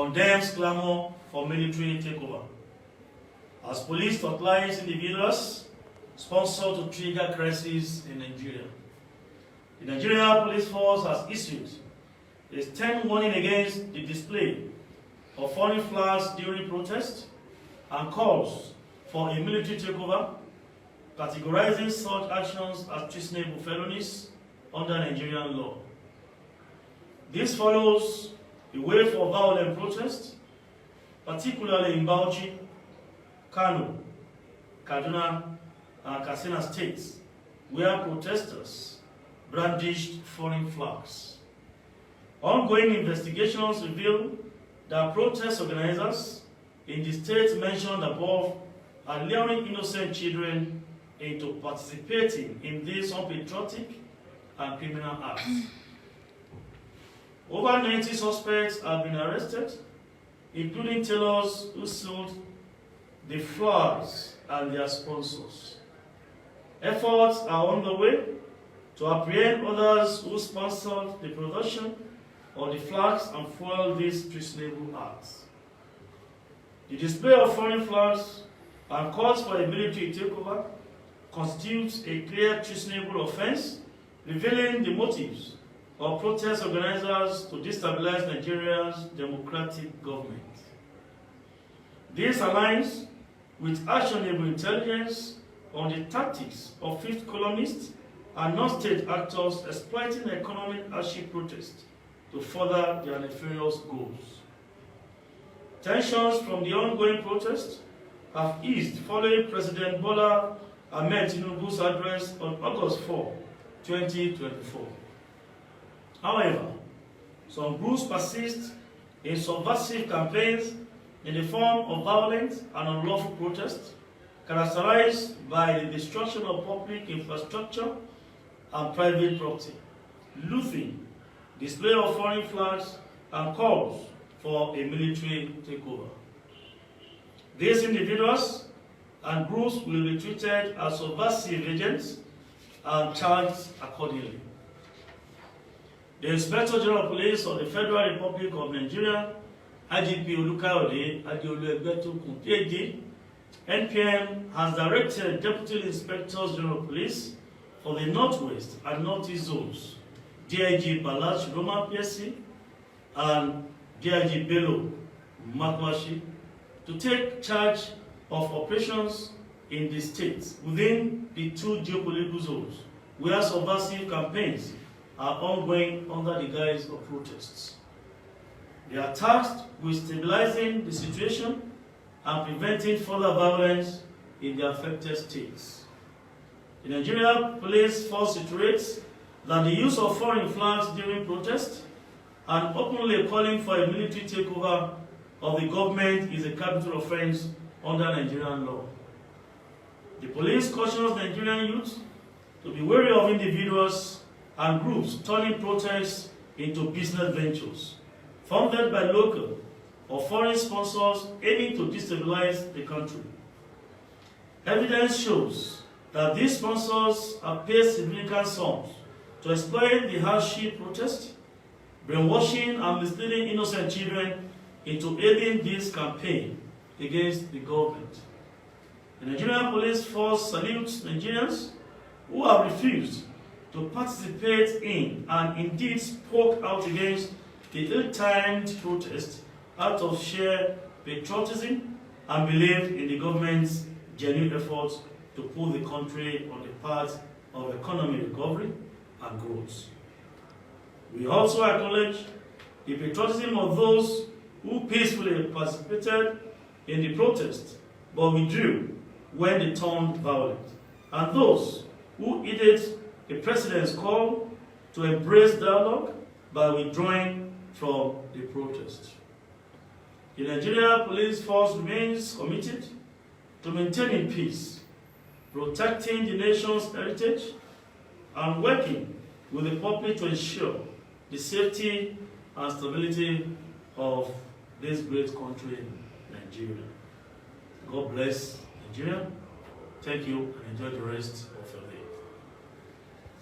condemns clamor for military takeover. As police spotlights individuals sponsored to trigger crises in Nigeria. The Nigeria Police Force has issued a stern warning against the display of foreign flags during protests and calls for a military takeover, categorizing such actions as treasonable felonies under Nigerian law. This follows a wave of violent protests, particularly in Bauchi, Kano, Kaduna, and Katsina states, where protesters brandished foreign flags. Ongoing investigations reveal that protest organizers in the states mentioned above are luring innocent children into participating in these unpatriotic and criminal acts. Over 90 suspects have been arrested, including tailors who sold the flags and their sponsors. Efforts are on the way to apprehend others who sponsored the production of the flags and fueled these treasonable acts. The display of foreign flags and calls for a military takeover constitutes a clear treasonable offense, revealing the motives of protest organizers to destabilize Nigeria's democratic government. This aligns with actionable intelligence on the tactics of fifth columnists and non-state actors exploiting economic hardship protests to further their nefarious goals. Tensions from the ongoing protests have eased following President Bola Ahmed Tinubu's address on August 4, 2024. However, some groups persist in subversive campaigns in the form of violent and unlawful protests, characterized by the destruction of public infrastructure and private property, looting, display of foreign flags, and calls for a military takeover. These individuals and groups will be treated as subversive agents and charged accordingly. The Inspector General of Police of the Federal Republic of Nigeria, IGP Olukayode Adeolu-Egbetokun, PhD, NPM has directed Deputy Inspectors General of Police for the Northwest and Northeast zones, DIG Balaj Roma PSC and DIG Bello Makwashi, to take charge of operations in the states within the two geopolitical zones where subversive campaigns are ongoing under the guise of protests. They are tasked with stabilizing the situation and preventing further violence in the affected states. The Nigeria Police Force reiterates that the use of foreign flags during protests and openly calling for a military takeover of the government is a capital offense under Nigerian law. The police cautions Nigerian youth to be wary of individuals and groups turning protests into business ventures, funded by local or foreign sponsors aiming to destabilize the country. Evidence shows that these sponsors have paid significant sums to exploit the hardship protest, brainwashing and misleading innocent children into aiding this campaign against the government. The Nigerian Police Force salutes Nigerians who have refused to participate in and indeed spoke out against the ill-timed protest out of sheer patriotism and belief in the government's genuine efforts to put the country on the path of economic recovery and growth. We also acknowledge the patriotism of those who peacefully participated in the protest but withdrew when they turned violent, and those who heeded the president's call to embrace dialogue by withdrawing from the protest. The Nigeria Police Force remains committed to maintaining peace, protecting the nation's heritage, and working with the public to ensure the safety and stability of this great country, Nigeria. God bless Nigeria. Thank you and enjoy the rest of your day.